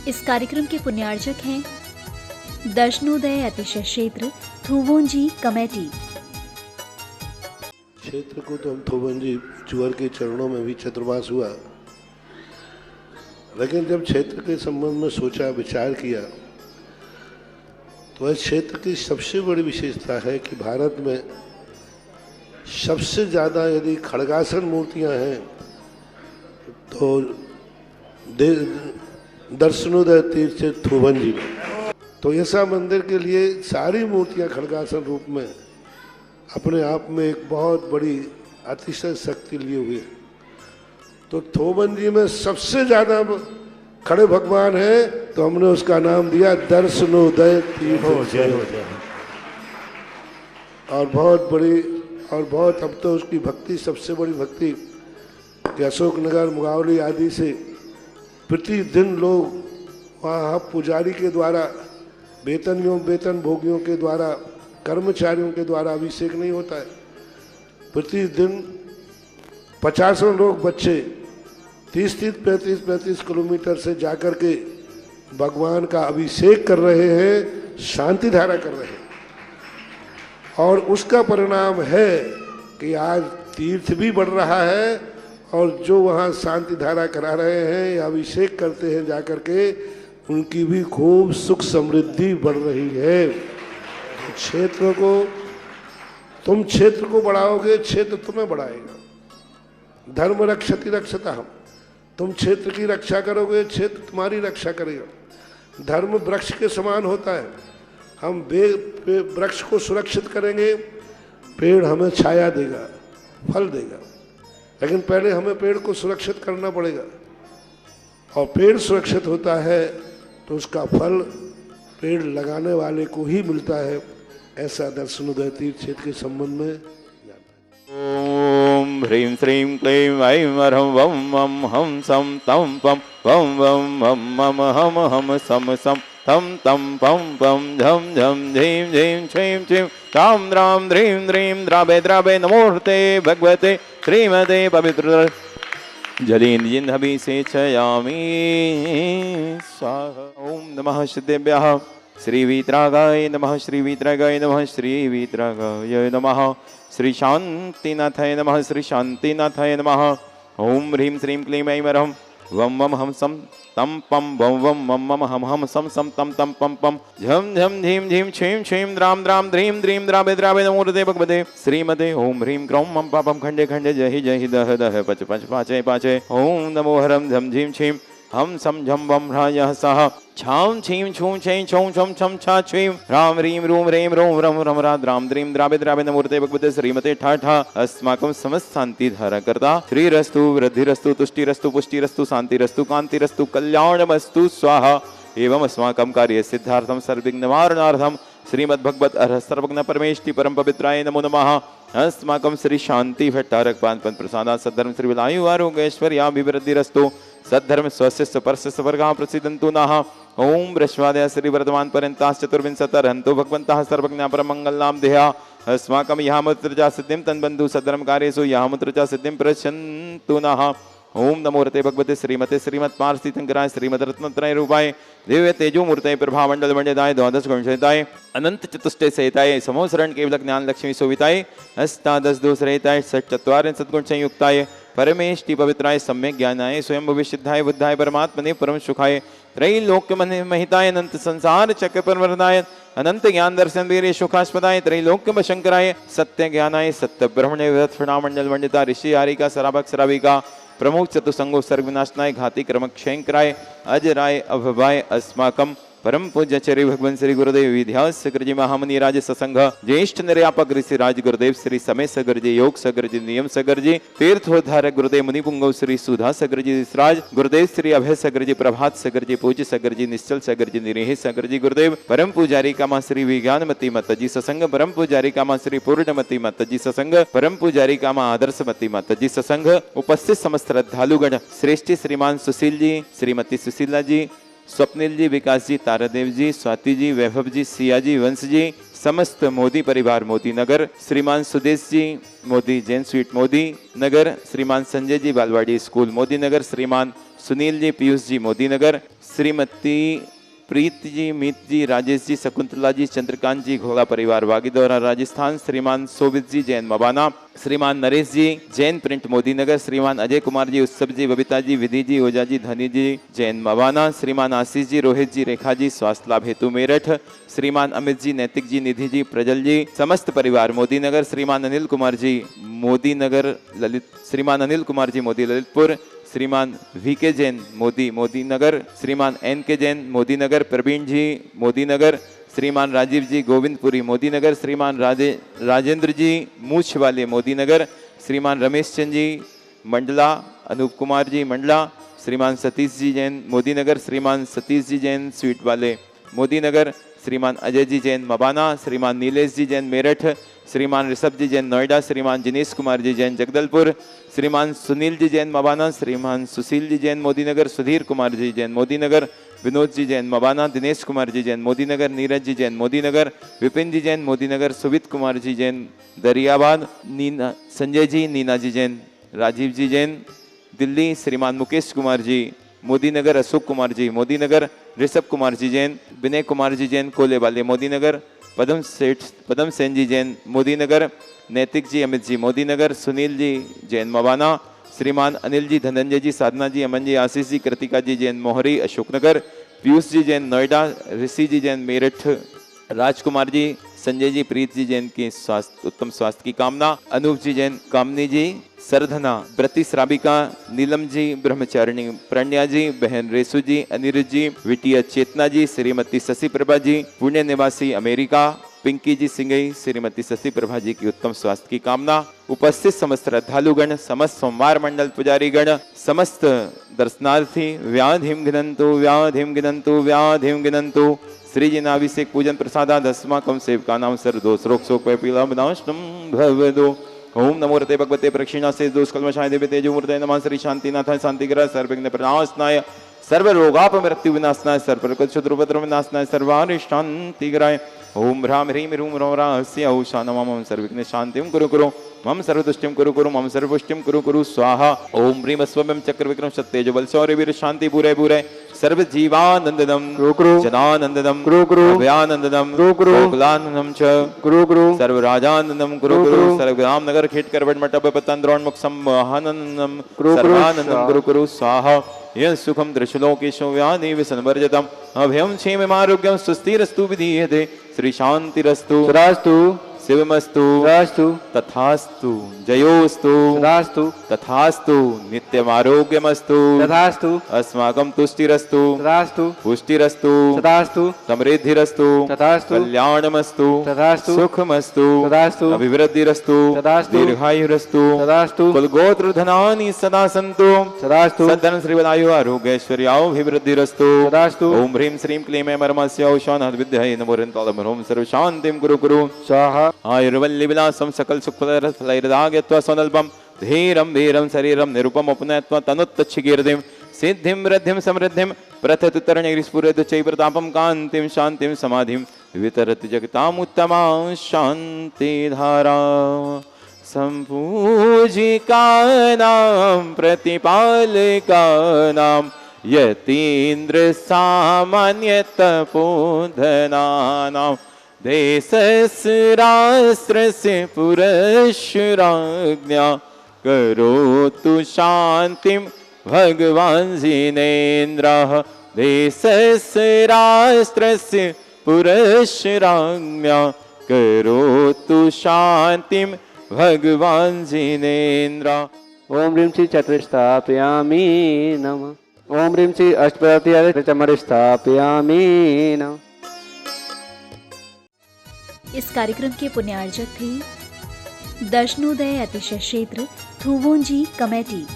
इस कार्यक्रम के पुण्यार्जक हैं दर्शनोदय अतिशय क्षेत्र थुवोंजी कमेटी। क्षेत्र को तो हम थुवोंजी चुअर के चरणों में भी चतुर्मास हुआ, लेकिन जब क्षेत्र के संबंध में सोचा विचार किया तो इस क्षेत्र की सबसे बड़ी विशेषता है कि भारत में सबसे ज़्यादा यदि खड़गासन मूर्तियां हैं तो दर्शनोदय तीर्थ थुवोंजी में। तो ऐसा मंदिर के लिए सारी मूर्तियां खड़गासन रूप में अपने आप में एक बहुत बड़ी अतिशय शक्ति लिए हुए हैं। तो थुवोंजी में सबसे ज़्यादा खड़े भगवान है, तो हमने उसका नाम दिया दर्शनोदय तीर्थ। और बहुत बड़ी और बहुत अब तो उसकी भक्ति सबसे बड़ी भक्ति कि अशोकनगर मुगावली आदि से प्रतिदिन लोग वहाँ पुजारी के द्वारा वेतन भोगियों के द्वारा कर्मचारियों के द्वारा अभिषेक नहीं होता है। प्रतिदिन 50 लोग बच्चे 30-35 किलोमीटर से जाकर के भगवान का अभिषेक कर रहे हैं, शांति धारा कर रहे हैं। और उसका परिणाम है कि आज तीर्थ भी बढ़ रहा है और जो वहाँ शांति धारा करा रहे हैं या अभिषेक करते हैं जाकर के, उनकी भी खूब सुख समृद्धि बढ़ रही है। क्षेत्र को तुम क्षेत्र को बढ़ाओगे, क्षेत्र तुम्हें बढ़ाएगा। धर्म रक्षति रक्षता हम, तुम क्षेत्र की रक्षा करोगे, क्षेत्र तुम्हारी रक्षा करेगा। धर्म वृक्ष के समान होता है, हम वृक्ष को सुरक्षित करेंगे, पेड़ हमें छाया देगा, फल देगा। लेकिन पहले हमें पेड़ को सुरक्षित करना पड़ेगा, और पेड़ सुरक्षित होता है तो उसका फल पेड़ लगाने वाले को ही मिलता है। ऐसा दर्शनोदय तीर्थ क्षेत्र के संबंध में। ओम ह्रीं श्रीं क्लीं ऐं वरं वं वं हम सम तम पम वं वं मम मम हम सम सम थम तम पम पम झम झम झीं झीं छीं छीं राम राम ह्रीं ह्रीं द्रावे द्रावे नमोऽर्ते भगवते श्रीमते पवित्र जलीन्द्रभिषेचयामि स्वाहा। ओम नमः सिद्धेभ्यः श्रीवीतरागाय नमः, श्रीवीतरागाय नमः, श्रीवीतरागाय नमः, श्री शांतिनाथाय नमः, श्री शांतिनाथाय नमः। ओम ह्रीं श्रीं क्लीं ऐं वरं वं वं हम सम तम पम वं वं मम मम हम सम सम तम तम पम पम झम झम झीं झीं छीं छीं द्राम द्राम ध्रीं ध्रीं द्रावे द्रावे नमोऽर्ते भगवते श्रीमते। ओम ह्रीं क्रों मम पापम खंडे खंडे जहि दह दह पच पच पाचे पाचे। ओम नमो हरम झम झीं छीं हम सम झम वम ह्रायः सह छां छीं छूं छें छौं छम छम छा छीं राम रीं रूं रें रों रम रम रा द्राम द्रीं द्रावे द्रावे नमोऽर्ते भगवते श्रीमते ठा ठा। अस्माकं समस्त शांति धारा करता श्रीरस्तु वृद्धिरस्तु तुष्टिरस्तु पुष्टिरस्तु शांतिरस्तु कांतिरस्तु कल्याणमस्तु स्वाहा। एवं अस्माकं कार्य सिद्धार्थम सर्वविघ्न निवारणार्थम श्रीमद्भगवत अर्ह सर्वज्ञ परमेष्टि परम पवित्राय नमो नमः। अस्माकं श्री शांति भट्टारक पान प्रसादा सद्धर्म श्री विलायु आरोग्य ऐश्वर्याभिवृद्धिरस्तु सद्धर्म स्वस्य स्वपर्श स्वर्गा प्रसिद्धन्तु नः। ओम बृहस्पत्याः श्री वर्धमान पर्यन्ताः चतुर्विंशतिर्हन्तु भगवन्तः सर्वज्ञा परमङ्गलां देहा। अस्माकं यामुत्र च सिद्धिं तन्बन्धु सद्धर्म कार्येषु यामुत्र च सिद्धिं प्रयच्छन्तु नः। ओम नमोऽर्ते भगवते श्रीमते श्रीमत्पार्थितंकराय श्रीमद्रत्नत्रय रूपाय दिव्य तेजो मूर्तये प्रभामंडल मंडिताय द्वादश गुणसहिताय अनंत चतुष्टय सहिताय समोसरण केवल ज्ञान लक्ष्मी शोभिताय अष्टादश दोष रहिताय षट्चत्वारिंशत् सद्गुण संयुक्ताय परमेष्टि पवित्राय सम्यक ज्ञानाय स्वयं भविष्यद्धाय बुद्धाय परमात्मने परम सुखाय त्रैलोक्य महिताय अनंत संसार चक्र परवरदाय अनंत ज्ञान दर्शन वीर्य सुखास्पदाय त्रैलोक्य शंकराय सत्य ज्ञानाय सत्य ब्रह्मणे विरत्फणामंडल मंडिता ऋषि हारिका सराभक सराविका प्रमुख चतुसंगो सर्ग विनाशनाय घाती क्रमक क्षयंकराय अजराय अभवाय अस्माकम परम पूज्याचार्य भगवान श्री गुरुदेव विद्यास सगरजी महामुनि राज ससंग ज्येष्ठ निर्यापक ऋषि राज गुरुदेव श्री समय सगरजी योग सगरजी नियम सगरजी तीर्थोद्धारक गुरुदेव मुनि पुंगव श्री सुधा सगरजी राज गुरुदेव श्री अभय सगरजी प्रभात सगरजी पूज्य सगरजी निश्चल सगरजी निरेह सगरजी गुरुदेव परम पुजारी कामा श्री विज्ञानमती माताजी ससंग परम पुजारी कामा श्री पूर्णमती माताजी ससंग परम पुजारी कामा आदर्शमती माताजी ससंग उपस्थित समस्त श्रद्धालुगण श्रेष्ठ श्रीमान सुशील जी श्रीमती सुशीला जी स्वप्निल जी विकास जी तारादेव जी स्वाति जी वैभव जी सिया जी वंश जी समस्त मोदी परिवार मोदी नगर, श्रीमान सुदेश जी मोदी जैन स्वीट मोदी नगर, श्रीमान संजय जी बालवाड़ी स्कूल मोदी नगर, श्रीमान सुनील जी पीयूष जी मोदी नगर, श्रीमती प्रीत जी, मीत जी, राजेश जी, शकुंतला जी, चंद्रकांत जी घोड़ा परिवार वागीदौरा राजस्थान, श्रीमान शोभित जी जैन मबाना, श्रीमान नरेश जी जैन प्रिंट मोदी नगर, श्रीमान अजय कुमार जी, उत्सव जी, बबीता जी, विधि जी, ओजा जी, धनी जी जैन मबाना, श्रीमान आशीष जी, रोहित जी, रेखा जी स्वास्थ्य लाभ हेतु मेरठ, श्रीमान अमित जी, नैतिक जी, निधि जी, प्रजल जी समस्त परिवार मोदी नगर, श्रीमान अनिल कुमार जी मोदी नगर ललित, श्रीमान अनिल कुमार जी मोदी ललितपुर, श्रीमान वी के जैन मोदी नगर, श्रीमान एन के जैन मोदी नगर, प्रवीण जी मोदी नगर, श्रीमान राजीव जी गोविंदपुरी मोदी नगर, श्रीमान राजेंद्र जी मूछ वाले मोदी नगर, श्रीमान रमेश चंद जी मंडला, अनूप कुमार जी मंडला, श्रीमान सतीश जी जैन मोदी नगर, श्रीमान सतीश जी जैन स्वीट वाले मोदी नगर, श्रीमान अजय जी जैन मबाना, श्रीमान नीलेश जी जैन मेरठ, श्रीमान ऋषभ जी जैन नोएडा, श्रीमान जिनेश कुमार जी जैन जगदलपुर, श्रीमान सुनील जी जैन मबाना, श्रीमान सुशील जी जैन मोदी नगर, सुधीर कुमार जी जैन मोदी नगर, विनोद जी जैन मबाना, दिनेश कुमार जी जैन मोदी नगर, नीरज जी जैन मोदी नगर, विपिन जी जैन मोदी नगर, सुबित कुमार जी जैन दरियाबाद, नीना संजय जी, नीना जी जैन, राजीव जी जैन दिल्ली, श्रीमान मुकेश कुमार जी मोदी नगर, अशोक कुमार जी मोदी नगर, ऋषभ कुमार जी जैन, विनय कुमार जी जैन कोले वाले मोदी नगर, पदम सेन जी जैन मोदी नगर, नैतिक जी अमित जी मोदी नगर, सुनील जी जैन मवाना, श्रीमान अनिल जी, धनंजय जी, साधना जी, अमन जी, आशीष जी, कृतिका जी जैन मोहरी अशोकनगर, पीयूष जी जैन नोएडा, ऋषि जी जैन मेरठ, राजकुमार जी, संजय जी, प्रीत जी जैन की स्वास्थ्य उत्तम स्वास्थ्य की कामना, अनूप जी जैन, कामनी जी, सरधना, व्रति श्राविका, नीलम जी, ब्रह्मचारिणी, प्रण्या जी, बहन रेसु जी, अनिरुद्ध जी, विटिया चेतना जी, श्रीमती शशि प्रभा जी, पुण्य निवासी अमेरिका, पिंकी जी सिंगई, श्रीमती शशि प्रभा जी की उत्तम स्वास्थ्य की कामना, उपस्थित समस्त श्रद्धालुगण, समस्त सोमवार मंडल पुजारी गण, समस्त दर्शनार्थी व्याधिम गिनंतु श्री जी नाभिषेक पूजन प्रसादा दस्माकम सेवका नाम सर्व दोष रोग शोक पीला विनाशनम भवदो। ओम नमो रते भगवते प्रक्षिणा से दोष कल्मषाय देवे तेजो मूर्तये नमः श्री शांतिनाथाय शांतिग्रह सर्वविघ्न प्रणाशनाय सर्व रोगाप मृत्यु विनाशनाय सर्व शत्रुपद्रव विनाशनाय सर्वारिष्टान्तिग्रहाय ओम ह्राम ह्रीम ह्रूम ह्रौं ह्रास्य औषा नमः सर्वविघ्न शांतिं कुरु कुरु मम सर्वदुष्टिं कुरु कुरु मम सर्वपुष्टिं कुरु कुरु स्वाहा। ओम ह्रीम स्वयं चक्र विक्रम सत्तेज बल शौर्य वीर शांति पूरे पूरे सर्व जीवानंददम जनानंददम अभयानंददम गोकुलानंदम च सर्व राजानंदम सर्व ग्राम नगर खेट करवट मटप पतंद्रोन्मुख सम्महानंदम सर्वानंदम कुरु स्वाहा। यह सुखम दृश्यलोकेशो व्याधि विसनवर्जितम अभयम क्षेममारोग्यम सुस्थिरस्तु विधीयते श्री शांतिरस्तु तथास्तु शिवमस्तु तथास्तु तथास्तु जयोस्तु तथास्तु तथास्तु नित्यमारोग्यमस्तु तथास्तु अस्माकं तुष्टिरस्तु तथास्तु पुष्टिरस्तु तथास्तु समृद्धिरस्तु तथास्तु कल्याणमस्तु तथास्तु सुखमस्तु तथास्तु अभिवृद्धिरस्तु तथास्तु दीर्घायुरस्तु तथास्तु कुलगोत्रधनानि सदा सन्तु तथास्तु सद्धन श्रीवदायु आरोग्यैश्वर्याभिवृद्धिरस्तु तथास्तु ओम ह्रीं श्रीं क्लीं ऐं परमस्य औषधं विद्महे नमो ह्रीं सर्व शांतिं कुरु कुरु स्वाहा। आयुर्वल्ली विलासम सकल सुखफलैर्दाग्यत्वा स्वनल्पम धीरम वीरम शरीरम निरुपम उपनयत्वा तनुत्तच्छिकीर्तिम सिद्धिं वृद्धिं समृद्धिं प्रथतुतरणैर्स्फुरतु चैप्रतापं कान्तिं शान्तिं समाधिं वितरति जगतामुत्तमा शान्तिधारा। सम्पूजिकानां प्रतिपालकानां यतीन्द्र सामान्यतपोधनानां देशस्य राष्ट्रस्य पुरश्राज्ञा करोतु शान्तिं भगवान् जिनेन्द्रः देशस्य राष्ट्रस्य पुरश्राज्ञा करोतु शान्तिं भगवान् जिनेन्द्रः। ओम ह्रीं श्री चतुष्स्थापयामि नमः। ओम ह्रीं श्री अष्टपदी स्थापयामि नमः। इस कार्यक्रम के पुण्यार्जक थे दर्शनोदय अतिशय क्षेत्र थुवोंजी कमेटी।